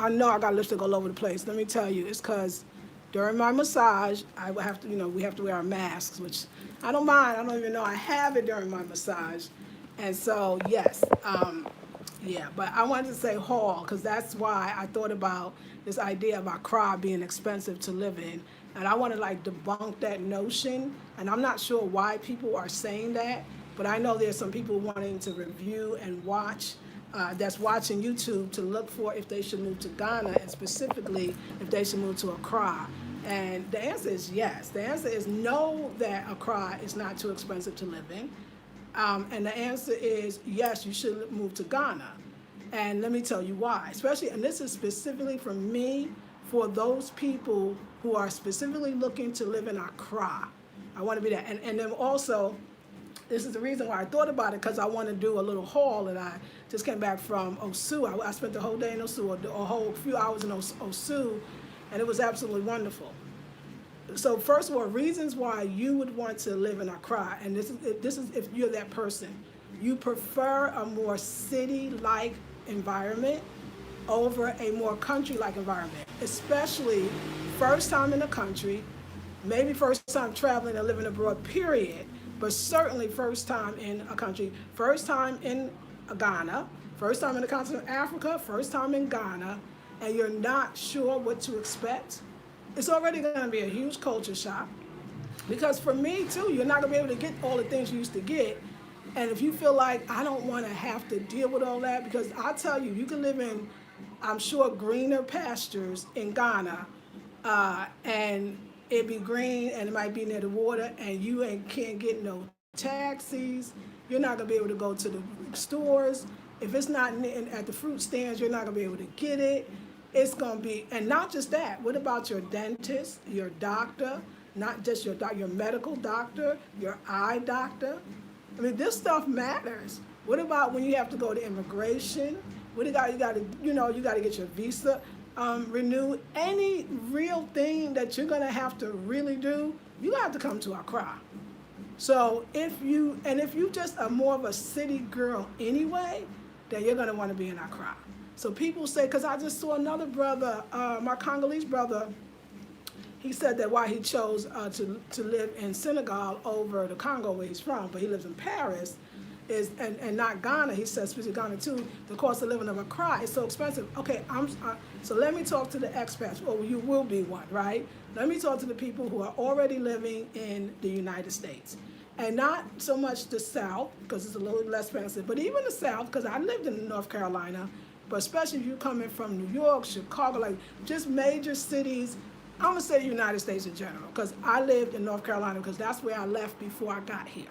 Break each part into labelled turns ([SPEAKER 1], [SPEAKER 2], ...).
[SPEAKER 1] I know I got lipstick all over the place. Let me tell you, it's because during my massage, I would have to, we have to wear our masks, which I don't mind. I don't even know I have it during my massage. And so, yes, yeah, but I wanted to say hall because that's why I thought about this idea of Accra being expensive to live in. And I want to like debunk that notion. And I'm not sure why people are saying that, but I know there's some people wanting to review and watch, that's watching YouTube to look for if they should move to Ghana and specifically if they should move to Accra. And the answer is yes. The answer is no, that Accra is not too expensive to live in. And the answer is yes, you should move to Ghana. And let me tell you why. Especially, and this is specifically for me, for those people who are specifically looking to live in Accra. I want to be that. And then also, this is the reason why I thought about it, because I want to do a little haul. And I just came back from Osu. I spent the whole day in Osu, a whole few hours in Osu, and it was absolutely wonderful. So first of all, reasons why you would want to live in Accra, and this is if you're that person. You prefer a more city-like environment over a more country-like environment, especially first time in the country, maybe first time traveling and living abroad, period, but certainly first time in a country, first time in Ghana, first time in the continent of Africa, first time in Ghana, and you're not sure what to expect. It's already going to be a huge culture shock, because for me too, you're not going to be able to get all the things you used to get. And if you feel like I don't want to have to deal with all that, because I tell you, you can live in, I'm sure, greener pastures in Ghana, and it be green and it might be near the water, and you can't get no taxis. You're not going to be able to go to the stores. If it's not at the fruit stands, you're not going to be able to get it. It's going to be, and not just that, what about your dentist, your doctor, not just your medical doctor, your eye doctor? I mean, this stuff matters. What about when you have to go to immigration? You got to, you got to get your visa renewed. Any real thing that you're going to have to really do, you have to come to Accra. So if you just are more of a city girl anyway, then you're going to want to be in Accra. So people say, because I just saw another brother, my Congolese brother, he said that why he chose to live in Senegal over the Congo where he's from, but he lives in Paris, and not Ghana. He says, especially Ghana too, the cost of living of Accra is so expensive. Okay, so let me talk to the expats, or you will be one, right? Let me talk to the people who are already living in the United States. And not so much the South, because it's a little less expensive, but even the South, because I lived in North Carolina, but especially if you're coming from New York, Chicago, like just major cities. I'm going to say the United States in general, because I lived in North Carolina, because that's where I left before I got here.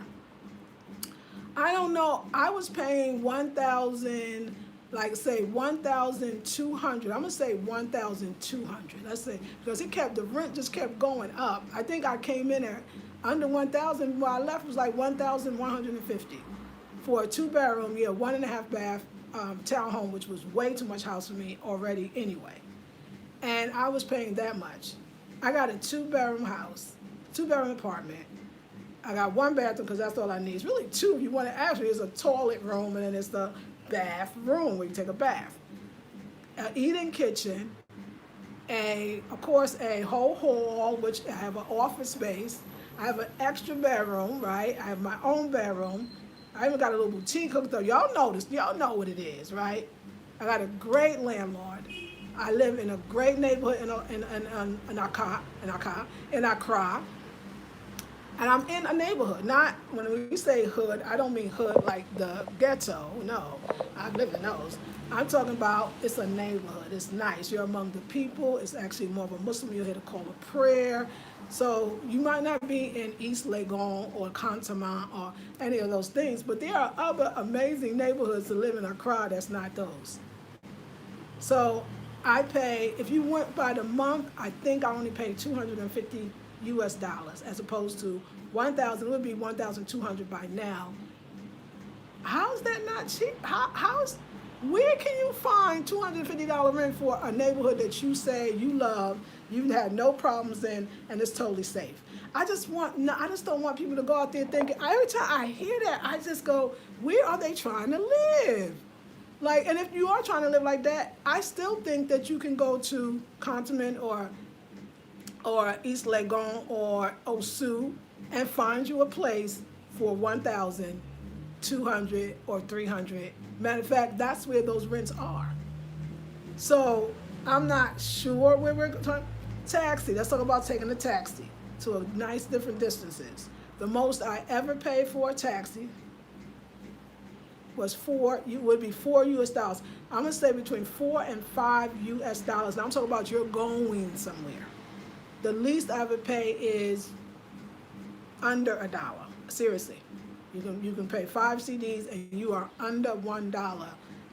[SPEAKER 1] I don't know, I was paying $1,000, like say 1,200. I'm going to say 1,200. Let's say, because the rent just kept going up. I think I came in at under 1,000. When I left, it was like 1,150 for a 2-bedroom, 1.5 bath townhome, which was way too much house for me already anyway. And I was paying that much. I got a 2-bedroom house, 2-bedroom apartment. I got 1 bathroom because that's all I need. It's really 2 if you want to ask me. It's a toilet room, and then it's the bathroom where you take a bath. An eating kitchen, of course, a whole hall, which I have an office space. I have an extra bedroom, right? I have my own bedroom. I even got a little boutique hooked up. Y'all know this. Y'all know what it is, right? I got a great landlord. I live in a great neighborhood in Accra, and I'm in a neighborhood. Not when we say hood, I don't mean hood like the ghetto. No, I've lived in those. I'm talking about it's a neighborhood. It's nice. You're among the people. It's actually more of a Muslim. You're here to call a prayer. So you might not be in East Legon or Cantonment or any of those things, but there are other amazing neighborhoods to live in Accra that's not those. So I pay, if you went by the month, I think I only paid $250 US, as opposed to 1,000. It would be 1,200 by now. How's that not cheap? Where can you find $250 rent for a neighborhood that you say you love, you've had no problems in, and it's totally safe? I just don't want people to go out there thinking, every time I hear that, I just go, where are they trying to live? Like, and if you are trying to live like that, I still think that you can go to Continent or East Legon or Osu and find you a place for 1,200 or 300. Matter of fact, that's where those rents are. So I'm not sure where we're talking. Taxi. Let's talk about taking a taxi to a nice different distances. The most I ever paid for a taxi was would be $4 US. I'm gonna say between $4 and $5 US. Now I'm talking about you're going somewhere. The least I ever pay is under $1. Seriously, you can pay 5 CDs and you are under $1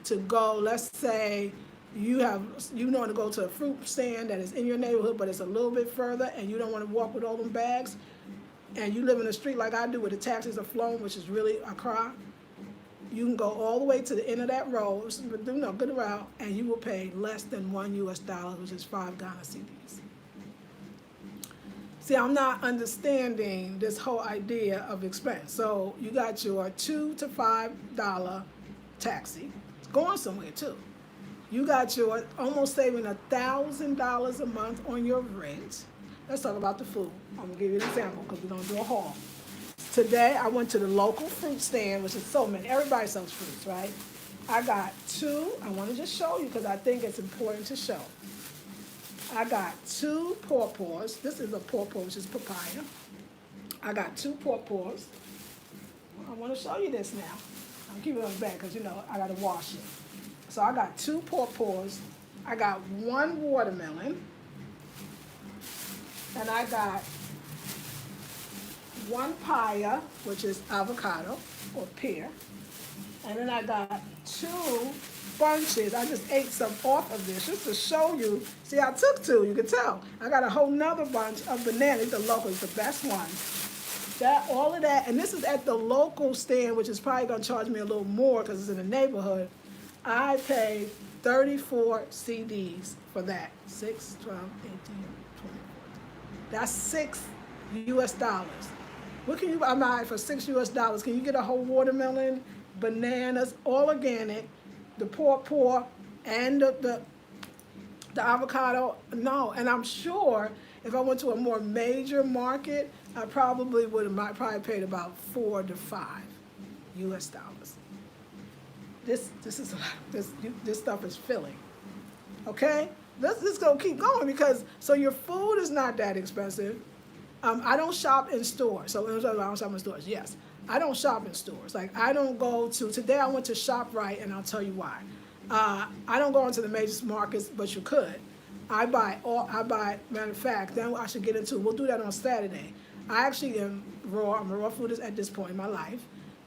[SPEAKER 1] to go. Let's say you want to go to a fruit stand that is in your neighborhood, but it's a little bit further, and you don't want to walk with all them bags, and you live in a street like I do where the taxis are flowing, which is really Accra. You can go all the way to the end of that road, good route, and you will pay less than $1 US, which is 5 Ghana cedis. See, I'm not understanding this whole idea of expense. So you got your $2 to $5 taxi. It's going somewhere too. You got your almost saving $1,000 a month on your rent. Let's talk about the food. I'm gonna give you an example because we're gonna do a haul. Today I went to the local fruit stand, which is so many. Everybody sells fruits, right? I got 2. I want to just show you because I think it's important to show. I got 2 pawpaws. This is a pawpaw, which is papaya. I got 2 pawpaws. I want to show you this now. I'm keeping it on the back because, I got to wash it. So I got 2 pawpaws. I got 1 watermelon. And I got 1 papaya, which is avocado or pear. And then I got 2 bunches. I just ate some off of this just to show you. See, I took 2, you can tell. I got a whole nother bunch of bananas. The local is the best one. All of that, and this is at the local stand, which is probably gonna charge me a little more because it's in the neighborhood. I paid 34 CDs for that. 6, 12, 18, 20. That's $6 US. What can you buy for $6 US? Can you get a whole watermelon, bananas, all organic, the pawpaw, and the avocado? No, and I'm sure if I went to a more major market, I probably probably paid about $4 to $5 US. This is a lot. This stuff is filling. Okay, let's go keep going because so your food is not that expensive. I don't shop in stores. So I don't shop in stores. Yes, I don't shop in stores. Like I don't go to. Today I went to ShopRite, and I'll tell you why. I don't go into the major markets, but you could. I buy. Matter of fact, then I should get into. We'll do that on Saturday. I actually am raw. I'm a raw foodist at this point in my life,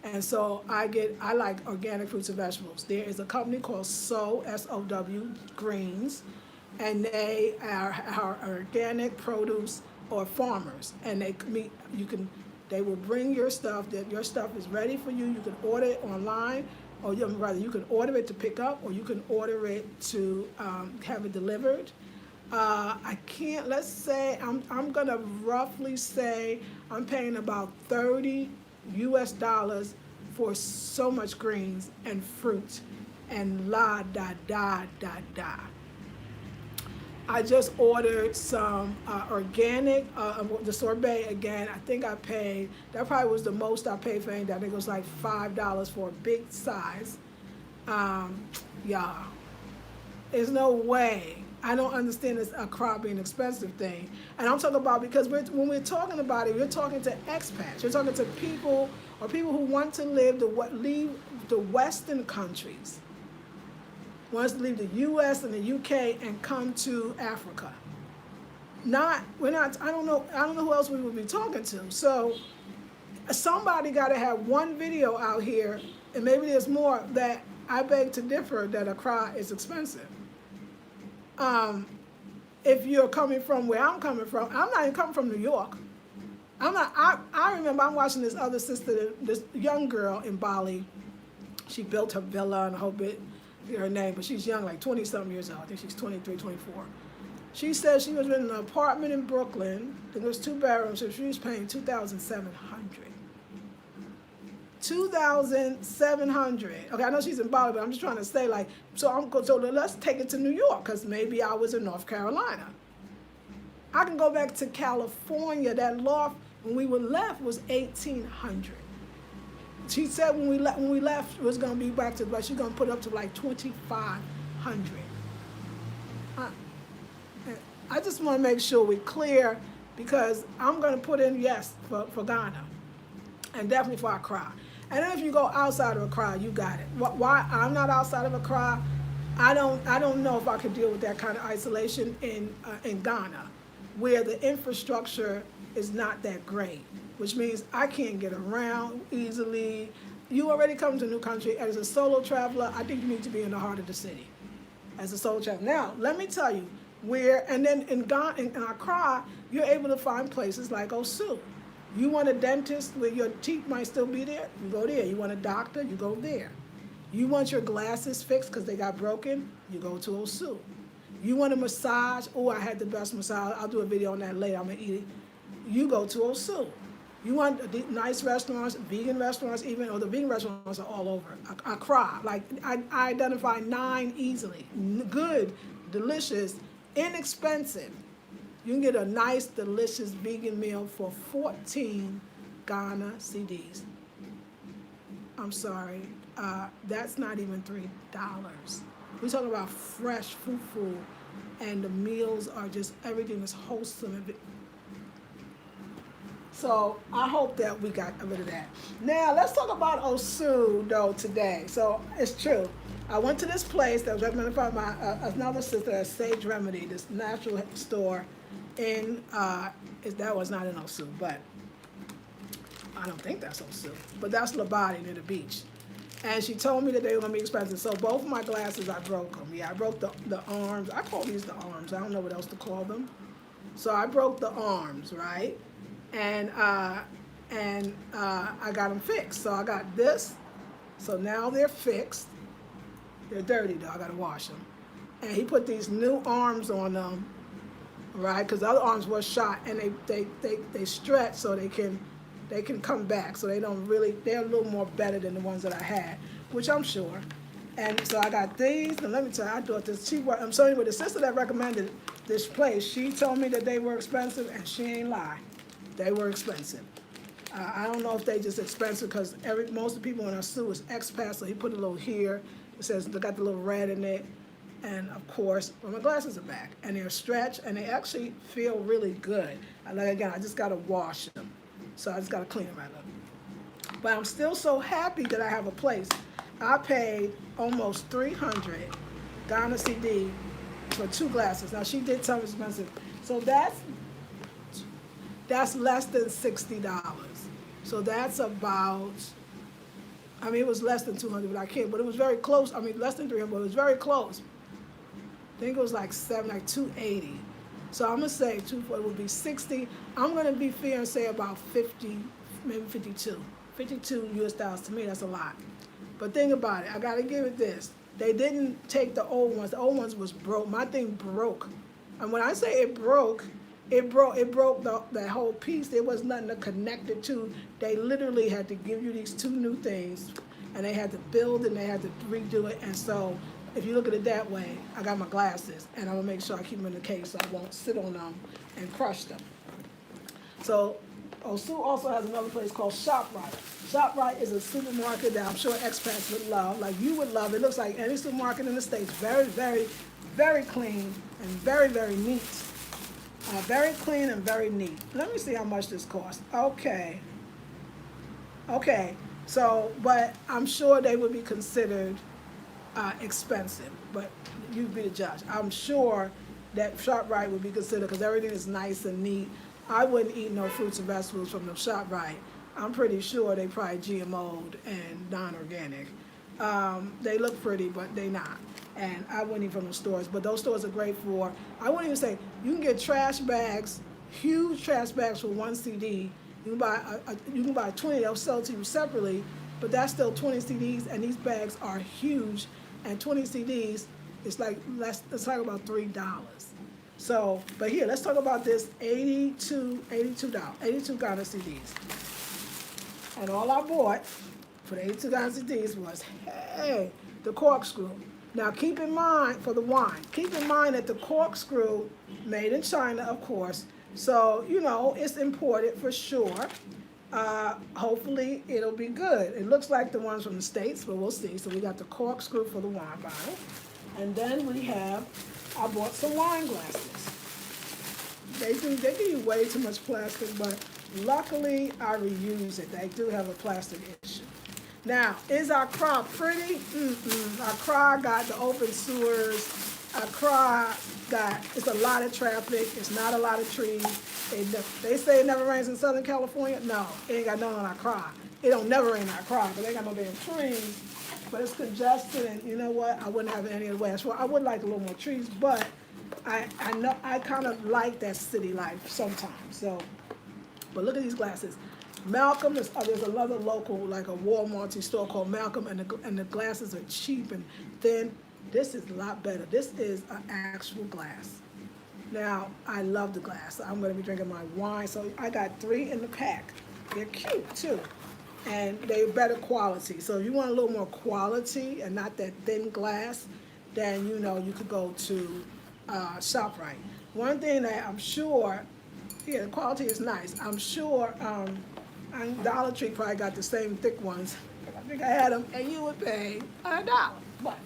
[SPEAKER 1] and so I like organic fruits and vegetables. There is a company called SOW SOW Greens, and they are organic produce or farmers, and they will bring your stuff. That your stuff is ready for you. You can order it online, or you can order it to pick up, or you can order it to have it delivered. Let's say, I'm gonna roughly say I'm paying about $30 US for so much greens and fruit and la da da da da. I just ordered some organic, the sorbet again. I think I paid, that probably was the most I paid for anything. I think it was like $5 for a big size. Yeah, there's no way. I don't understand this Accra being an expensive thing. And I'm talking about because when we're talking about it, we're talking to expats. You're talking to people or people who want to leave the Western countries. Wants to leave the U.S. and the U.K. and come to Africa. I don't know who else we would be talking to. So somebody got to have one video out here, and maybe there's more, that I beg to differ that Accra is expensive. If you're coming from where I'm coming from, I'm not even coming from New York. I remember I'm watching this other sister, this young girl in Bali. She built her villa and a whole bit. Her name, but she's young, like 20-something years old. I think she's 23, 24. She said she was in an apartment in Brooklyn. There was 2 bedrooms, so she was paying $2,700. 2,700. Okay, I know she's in Bali, but I'm just trying to say like, so let's take it to New York, because maybe I was in North Carolina. I can go back to California. That loft when we were left was 1,800. She said when we left it was gonna be back to, but she's gonna put it up to like 2,500. I just want to make sure we're clear, because I'm going to put in yes for Ghana, and definitely for Accra. And then if you go outside of Accra, you got it. Why I'm not outside of Accra, I don't know if I could deal with that kind of isolation in Ghana, where the infrastructure is not that great, which means I can't get around easily. You already come to a new country as a solo traveler. I think you need to be in the heart of the city as a solo traveler. Now, let me tell you and then in Ghana, in Accra, you're able to find places like Osu. You want a dentist where your teeth might still be there, you go there. You want a doctor, you go there. You want your glasses fixed because they got broken, you go to Osu. You want a massage, oh, I had the best massage, I'll do a video on that later, I'm gonna eat it. You go to Osu. You want nice restaurants, vegan restaurants even, or the vegan restaurants are all over. Accra, like I identify 9 easily. Good, delicious, inexpensive. You can get a nice, delicious vegan meal for 14 Ghana cedis. I'm sorry, that's not even $3. We're talking about fresh fufu, and the meals are just, everything is wholesome. So I hope that we got rid of that. Now let's talk about Osu though today. So it's true. I went to this place that was recommended by my another sister at Sage Remedy, this natural store in that was not in Osu, but I don't think that's Osu. But that's Labadi near the beach. And she told me that they were gonna be expensive. So both of my glasses, I broke them. Yeah, I broke the arms. I call these the arms. I don't know what else to call them. So I broke the arms, right? And I got them fixed. So I got this. So now they're fixed. They're dirty though. I gotta wash them. And he put these new arms on them, right? Because the other arms were shot, and they stretch so they can come back. So they don't really. They're a little more better than the ones that I had, which I'm sure. And so I got these. And let me tell you, I thought this. I'm sorry, but the sister that recommended this place, she told me that they were expensive, and she ain't lie. They were expensive. I don't know if they just expensive because most of the people in our zoo is expats, so he put a little here. It says they got the little red in it, and of course, well, my glasses are back, and they're stretched, and they actually feel really good. And like again, I just gotta wash them, so I just gotta clean them right up. But I'm still so happy that I have a place. I paid almost 300 Ghana CD for 2 glasses. Now she did tell me it's expensive, so that's less than $60. So that's about, I mean, it was less than 200, but I can't, but it was very close. I mean, less than 300, but it was very close. I think it was like 280. So I'm gonna say it would be 60. I'm gonna be fair and say about 50, maybe 52. 52 US dollars, to me, that's a lot. But think about it, I gotta give it this. They didn't take the old ones. The old ones was broke. My thing broke. And when I say it broke that whole piece. There was nothing to connect it to. They literally had to give you these 2 new things, and they had to build and they had to redo it. And so if you look at it that way, I got my glasses, and I'm gonna make sure I keep them in the case so I won't sit on them and crush them. So Osu also has another place called ShopRite. ShopRite is a supermarket that I'm sure expats would love, like you would love. It looks like any supermarket in the States. Very, very, very clean and very, very neat. Very clean and very neat. Let me see how much this costs. Okay. So, but I'm sure they would be considered expensive, but you be the judge. I'm sure that ShopRite would be considered, because everything is nice and neat. I wouldn't eat no fruits and vegetables from the ShopRite. I'm pretty sure they probably GMO'd and non-organic. They look pretty, but they not. And I wouldn't eat from the stores, but those stores are great for, I wouldn't even say, you can get trash bags, huge trash bags for 1 CD. You can buy 20, they'll sell to you separately, but that's still 20 CDs, and these bags are huge, and 20 CDs, it's like about $3. So, but here, let's talk about this 82 Ghana CDs. And all I bought for the 82 ounce D's was, hey, the corkscrew. Now keep in mind, for the wine, keep in mind that the corkscrew, made in China, of course, so, you know, it's imported for sure. Hopefully it'll be good. It looks like the ones from the States, but we'll see. So we got the corkscrew for the wine bottle. And then I bought some wine glasses. They give you way too much plastic, but luckily I reuse it. They do have a plastic issue. Now, is Accra pretty? Accra got the open sewers. Accra it's a lot of traffic. It's not a lot of trees. They say it never rains in Southern California. No, it ain't got none on Accra. It don't never rain in Accra because they got no damn trees. But it's congested, and you know what? I wouldn't have it any other way. Well, I would like a little more trees, but I know I kind of like that city life sometimes. So, but look at these glasses. Malcolm, there's another local, like a Walmart store called Malcolm, and the glasses are cheap and thin. This is a lot better. This is an actual glass. Now, I love the glass. I'm going to be drinking my wine. So I got 3 in the pack. They're cute, too. And they're better quality. So if you want a little more quality and not that thin glass, then, you know, you could go to ShopRite. One thing that I'm sure, yeah, the quality is nice. I'm sure Dollar Tree probably got the same thick ones. I think I had them, and you would pay $1. But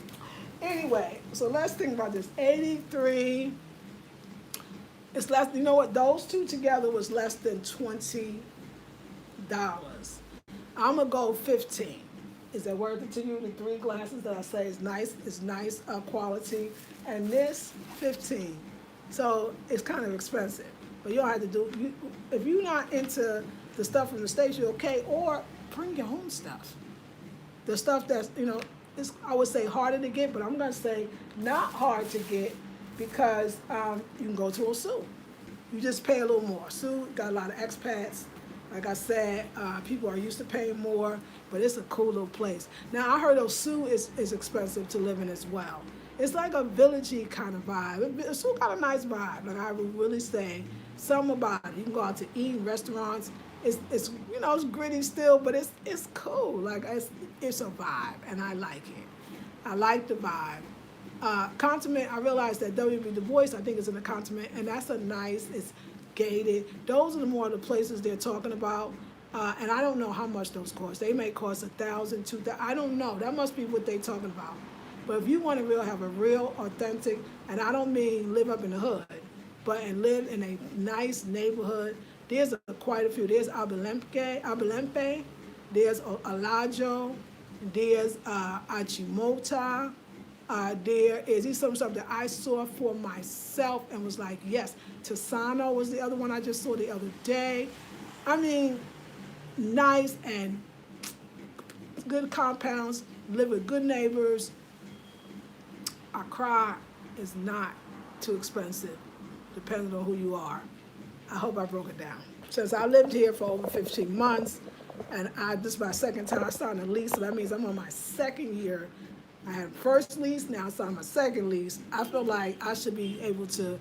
[SPEAKER 1] anyway, so let's think about this. 83. It's less. You know what? Those two together was less than $20. I'm gonna go 15. Is that worth it to you? The 3 glasses that I say is nice. It's nice quality, and this 15. So it's kind of expensive, but you don't have to do. If you're not into the stuff from the States, you're okay. Or bring your own stuff. The stuff that's, you know, it's, I would say harder to get, but I'm gonna say not hard to get because you can go to a zoo. You just pay a little more. Zoo got a lot of expats. Like I said, people are used to paying more, but it's a cool little place. Now I heard Osu is expensive to live in as well. It's like a villagey kind of vibe. Osu got a nice vibe. Like I would really say, something about it. You can go out to eat in restaurants. It's you know, it's gritty still, but it's cool. Like it's a vibe, and I like it. I like the vibe. Continent, I realized that W.B. Du Bois, I think, is in the continent, and that's a nice. It's gated. Those are the more of the places they're talking about, and I don't know how much those cost. They may cost $1,000, $2,000. I don't know. That must be what they're talking about. But if you want to have a real authentic, and I don't mean live up in the hood, but and live in a nice neighborhood. There's quite a few. There's Abelempe, there's Alajo, there's Achimota. There is something that I saw for myself and was like, yes. Tisano was the other one I just saw the other day. I mean, nice and good compounds, live with good neighbors. Accra is not too expensive, depending on who you are. I hope I broke it down. Since I lived here for over 15 months, and this is my second time I started a lease, so that means I'm on my second year. I had first lease, now I started my second lease. I feel like I should be able to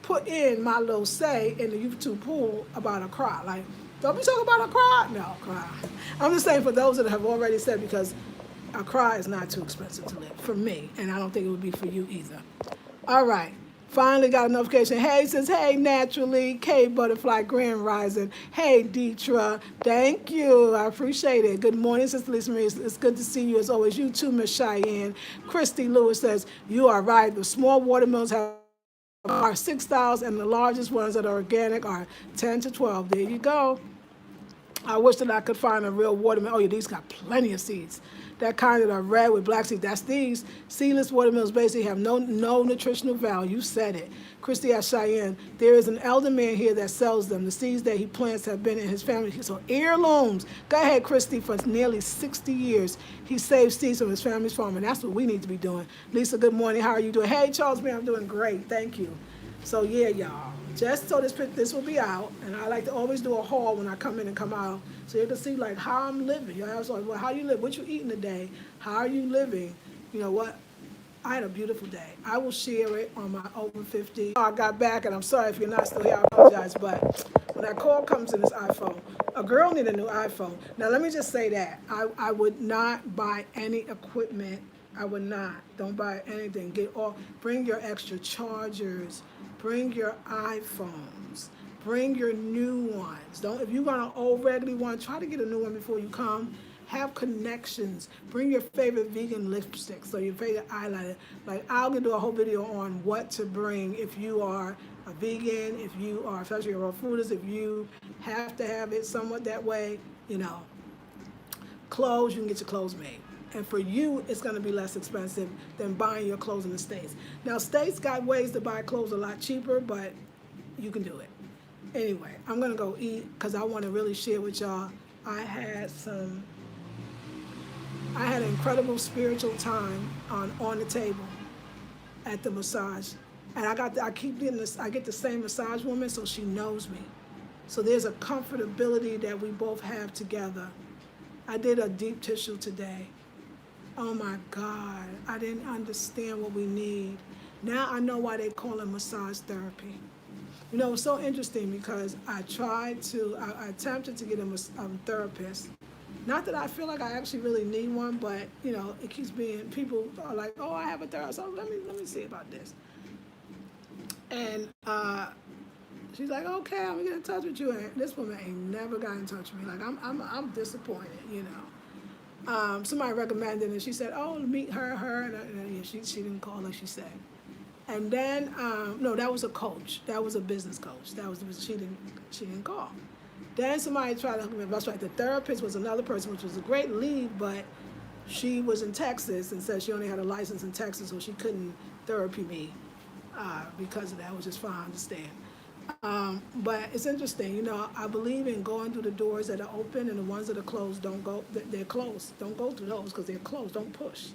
[SPEAKER 1] put in my little say in the YouTube pool about Accra. Like, don't be talking about Accra? No, Accra. I'm just saying for those that have already said, because Accra is not too expensive to live for me, and I don't think it would be for you either. All right. Finally got a notification. Hey, says, hey, naturally, K Butterfly Grand Rising. Hey, Deetra, thank you. I appreciate it. Good morning, Sister Lisa Marie. It's good to see you as always. You too, Miss Cheyenne. Christy Lewis says, you are right. The small watermelons are 6,000, and the largest ones that are organic are 10 to 12. There you go. I wish that I could find a real watermelon. Oh, yeah, these got plenty of seeds. That kind that are red with black seeds. That's these. Seedless watermelons basically have no nutritional value. You said it. Christy asked Cheyenne, there is an elder man here that sells them. The seeds that he plants have been in his family. So heirlooms. Go ahead, Christy. For nearly 60 years, he saved seeds from his family's farm, and that's what we need to be doing. Lisa, good morning. How are you doing? Hey, Charles, man, I'm doing great. Thank you. So, yeah, y'all. Just so this will be out, and I like to always do a haul when I come in and come out, so you can see like how I'm living. You know, so, well, how you live? What you eating today? How are you living? You know what? I had a beautiful day. I will share it on my over 50. I got back, and I'm sorry if you're not still here. I apologize, but when that call comes in this iPhone, A girl need a new iPhone. Now let me just say that I would not buy any equipment. I would not. Don't buy anything. Get all. Bring your extra chargers. Bring your iPhones. Bring your new ones. Don't. If you got an old regular one, try to get a new one before you come. Have connections. Bring your favorite vegan lipstick, so your favorite eyeliner. Like I'll do a whole video on what to bring if you are a vegan, if you are, especially a raw foodist, if you have to have it somewhat that way, you know. Clothes, you can get your clothes made. And for you, it's going to be less expensive than buying your clothes in the States. Now, States got ways to buy clothes a lot cheaper, but you can do it. Anyway, I'm going to go eat because I want to really share with y'all. I had an incredible spiritual time on the table at the massage. And I keep getting this, I get the same massage woman, so she knows me. So there's a comfortability that we both have together. I did a deep tissue today. Oh my God, I didn't understand what we need. Now I know why they call it massage therapy. You know, it's so interesting because I attempted to get a therapist. Not that I feel like I actually really need one, but you know, it keeps being, people are like, oh, I have a therapist, so let me see about this. And she's like, okay, I'm gonna get in touch with you. And this woman ain't never got in touch with me. Like I'm disappointed, you know. Somebody recommended it, and she said, oh, meet her, and yeah, she didn't call like she said. And then no, that was a coach. That was a business coach. She didn't call. Then somebody tried to hook me up. That's right. The therapist was another person, which was a great lead, but she was in Texas and said she only had a license in Texas, so she couldn't therapy me because of that, which is fine, I understand. But it's interesting, you know, I believe in going through the doors that are open, and the ones that are closed, don't go, they're closed. Don't go through those because they're closed, don't push.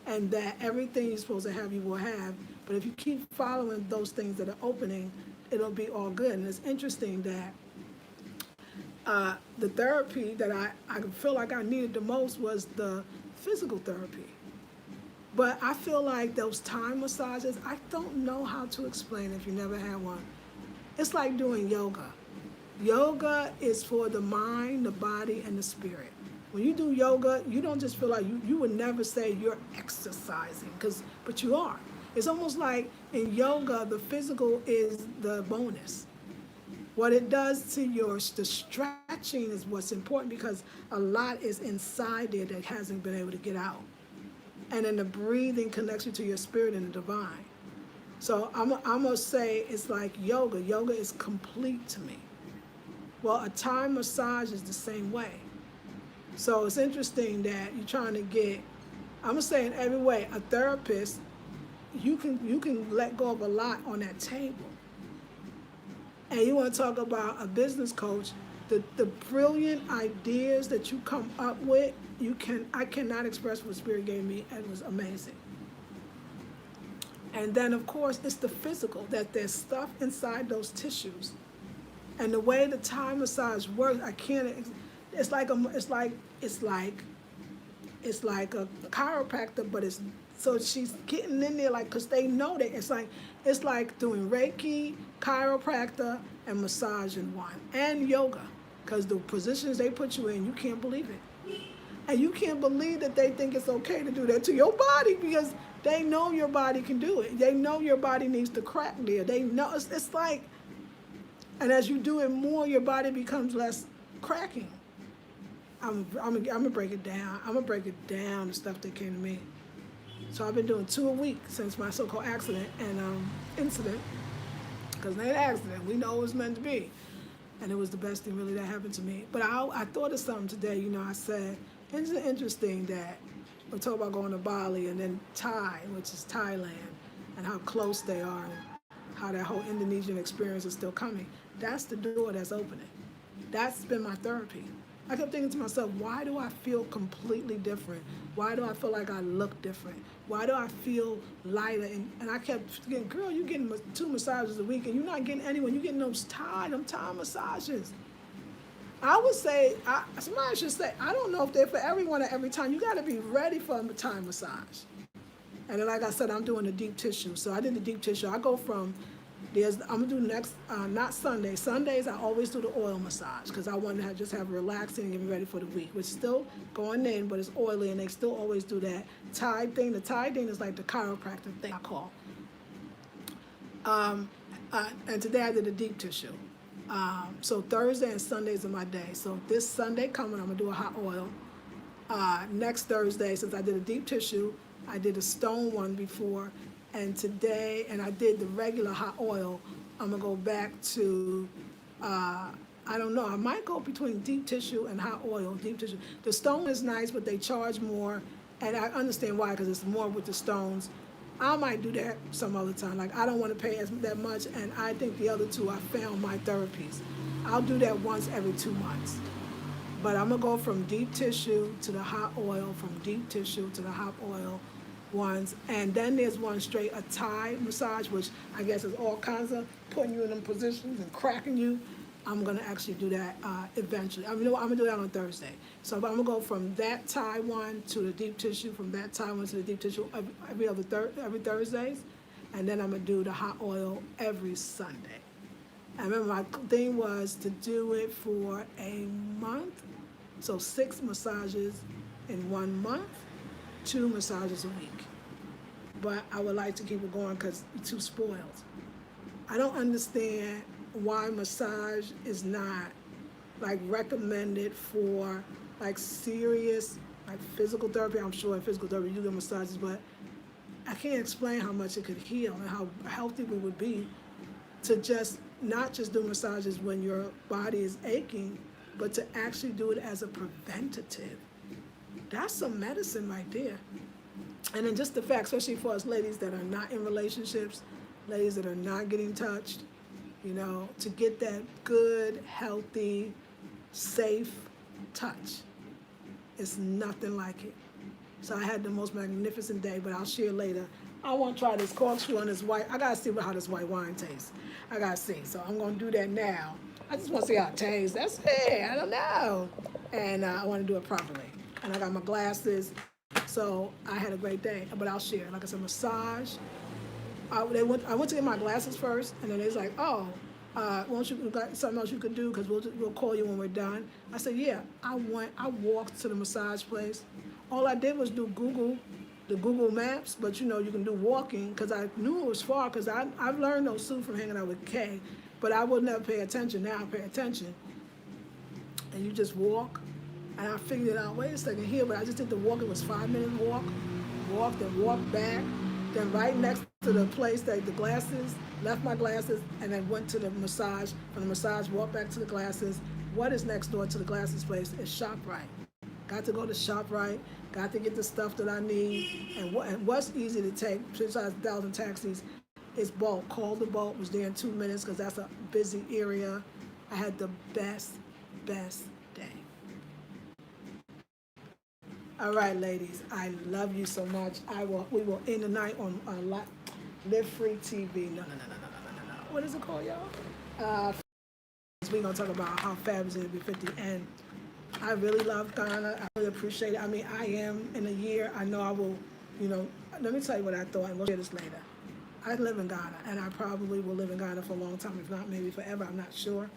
[SPEAKER 1] And that everything you're supposed to have, you will have. But if you keep following those things that are opening, it'll be all good. And it's interesting that the therapy that I feel like I needed the most was the physical therapy. But I feel like those Thai massages, I don't know how to explain if you never had one. It's like doing yoga. Yoga is for the mind, the body, and the spirit. When you do yoga, you don't just feel like, you would never say you're exercising, but you are. It's almost like in yoga, the physical is the bonus. What it does to the stretching is what's important, because a lot is inside there that hasn't been able to get out. And then the breathing connects you to your spirit and the divine. So I'm gonna say it's like yoga. Yoga is complete to me. Well, a Thai massage is the same way. So it's interesting that you're trying to get, I'm gonna say in every way, a therapist, you can let go of a lot on that table. And you want to talk about a business coach, the brilliant ideas that you come up with, I cannot express what Spirit gave me. It was amazing. And then of course it's the physical, that there's stuff inside those tissues. And the way the Thai massage works, it's like a chiropractor, but so she's getting in there, like, because they know that it's like doing Reiki, chiropractor, and massage in one, and yoga, because the positions they put you in, you can't believe it. And you can't believe that they think it's okay to do that to your body, because they know your body can do it. They know your body needs to crack there. They know, it's like, and as you do it more, your body becomes less cracking. I'm gonna break it down. I'm gonna break it down, the stuff that came to me. So I've been doing 2 a week since my so-called accident and incident, because it ain't an accident. We know it was meant to be. And it was the best thing really that happened to me. But I thought of something today, you know, I said, isn't it interesting that we talk about going to Bali and then Thai, which is Thailand, and how close they are, and how that whole Indonesian experience is still coming. That's the door that's opening. That's been my therapy. I kept thinking to myself, why do I feel completely different? Why do I feel like I look different? Why do I feel lighter? And I kept thinking, girl, you're getting 2 massages a week, and you're not getting anyone. You're getting them Thai massages. I would say, somebody should say, I don't know if they're for everyone at every time. You got to be ready for a Thai massage. And then, like I said, I'm doing the deep tissue. So I did the deep tissue. I go from I'm gonna do next, not Sunday. Sundays I always do the oil massage because I want to just have relaxing and get me ready for the week. Which is still going in, but it's oily, and they still always do that Thai thing. The Thai thing is like the chiropractor thing I call. And today I did a deep tissue. So Thursday and Sundays are my day. So this Sunday coming, I'm gonna do a hot oil. Next Thursday, since I did a deep tissue, I did a stone one before, and today, and I did the regular hot oil, I'm gonna go back to, I don't know, I might go between deep tissue and hot oil, deep tissue. The stone is nice, but they charge more, and I understand why, because it's more with the stones. I might do that some other time. Like, I don't want to pay that much, and I think the other two I found my therapies. I'll do that once every 2 months. But I'm gonna go from deep tissue to the hot oil, from deep tissue to the hot oil ones, and then there's one straight, a Thai massage, which I guess is all kinds of putting you in them positions and cracking you. I'm gonna actually do that eventually. I'm gonna do that on Thursday. So I'm gonna go from that Thai one to the deep tissue, from that Thai one to the deep tissue every Thursdays, and then I'm gonna do the hot oil every Sunday. I remember my thing was to do it for a month, so 6 massages in 1 month, 2 massages a week. But I would like to keep it going because it's too spoiled. I don't understand why massage is not like recommended for like serious like physical therapy. I'm sure in physical therapy you get massages, but I can't explain how much it could heal and how healthy we would be to just not just do massages when your body is aching, but to actually do it as a preventative. That's some medicine right there. And then just the fact, especially for us ladies that are not in relationships, ladies that are not getting touched, you know, to get that good, healthy, safe touch. It's nothing like it. So I had the most magnificent day, but I'll share later. I want to try this corkscrew on this white. I gotta see how this white wine tastes. I gotta see. So I'm gonna do that now. I just want to see how it tastes. That's it. I don't know. And I want to do it properly. And I got my glasses. So I had a great day. But I'll share. Like I said, massage. I went to get my glasses first, and then they was like, "Oh, won't you got something else you could do? Because we'll call you when we're done." I said, "Yeah." I walked to the massage place. All I did was do the Google Maps, but you know you can do walking because I knew it was far because I've learned those too from hanging out with Kay, but I would never pay attention. Now I pay attention, and you just walk, and I figured out. Wait a second here, but I just did the walk. It was 5-minute walk, walked and walked back. Then right next to the place that the glasses, left my glasses, and then went to the massage. From the massage, walked back to the glasses. What is next door to the glasses place is ShopRite. Got to go to ShopRite, got to get the stuff that I need, and what's easy to take, besides 1,000 taxis, is Bolt. Called the Bolt, was there in 2 minutes because that's a busy area. I had the best day. All right, ladies, I love you so much. We will end the night on Live Free TV. No. What is it called, y'all? We're going to talk about how fabulous it will be 50. And I really love Ghana. I really appreciate it. I mean, I am in a year. I know I will, you know, let me tell you what I thought, and we'll share this later. I live in Ghana, and I probably will live in Ghana for a long time, if not maybe forever. I'm not sure.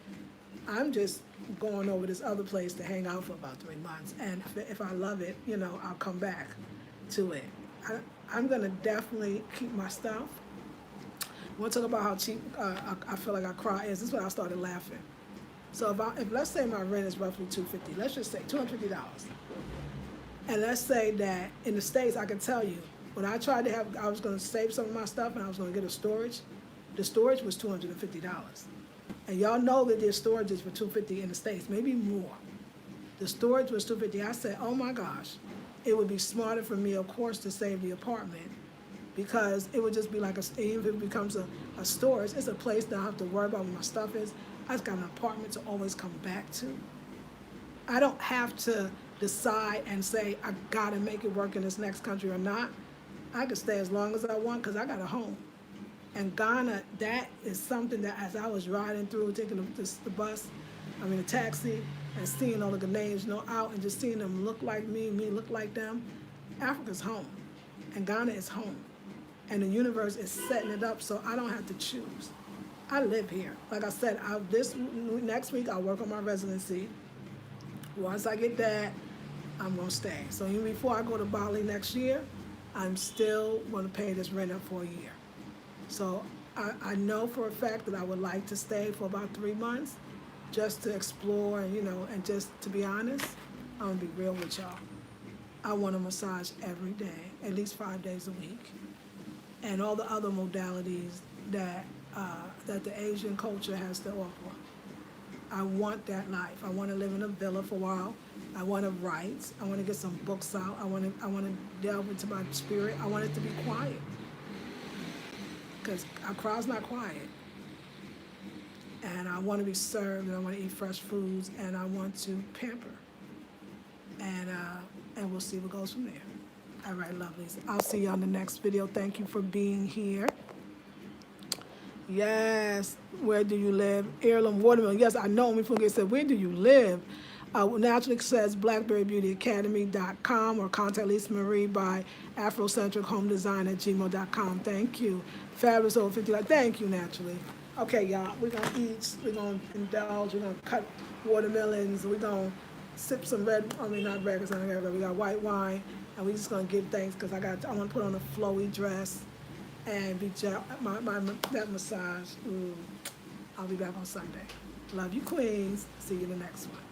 [SPEAKER 1] I'm just going over this other place to hang out for about 3 months. And if I love it, you know, I'll come back to it. I'm going to definitely keep my stuff. We'll talk about how cheap I feel like Accra is. This is when I started laughing. So if let's say my rent is roughly $250, let's just say $250. And let's say that in the States, I can tell you, when I tried to I was going to save some of my stuff and I was going to get a storage, the storage was $250. And y'all know that there's storages for $250 in the States, maybe more. The storage was $250. I said, oh my gosh, it would be smarter for me, of course, to save the apartment because it would just be like, even if it becomes a storage, it's a place that I don't have to worry about where my stuff is. I just got an apartment to always come back to. I don't have to decide and say, I gotta make it work in this next country or not. I can stay as long as I want because I got a home. And Ghana, that is something that as I was riding through, taking the bus, the taxi, and seeing all the Ghanaians, you know, out and just seeing them look like me look like them, Africa's home. And Ghana is home. And the universe is setting it up so I don't have to choose. I live here. Like I said, next week I'll work on my residency. Once I get that, I'm gonna stay. So even before I go to Bali next year, I'm still gonna pay this rent up for a year. So I know for a fact that I would like to stay for about 3 months, just to explore and and just to be honest, I'm gonna be real with y'all. I want a massage every day, at least 5 days a week, and all the other modalities that the Asian culture has to offer. I want that life. I want to live in a villa for a while. I want to write. I want to get some books out. I want to delve into my spirit. I want it to be quiet, because Accra's not quiet. And I want to be served, and I want to eat fresh foods, and I want to pamper. And we'll see what goes from there. All right, lovelies. I'll see you on the next video. Thank you for being here. Yes. Where do you live? Heirloom Watermelon. Yes, I know. Me forget said, where do you live? Naturally says blackberrybeautyacademy.com, or contact Lisa Marie by afrocentrichomedesign@gmail.com. Thank you. Fabulous over 50. Thank you, Naturally. Okay, y'all. We're going to eat. We're going to indulge. We're going to cut watermelons. We're going to sip some not red, because I don't have red. We got white wine. And we're just going to give thanks, because I want to put on a flowy dress and be that massage. I'll be back on Sunday. Love you, queens. See you in the next one.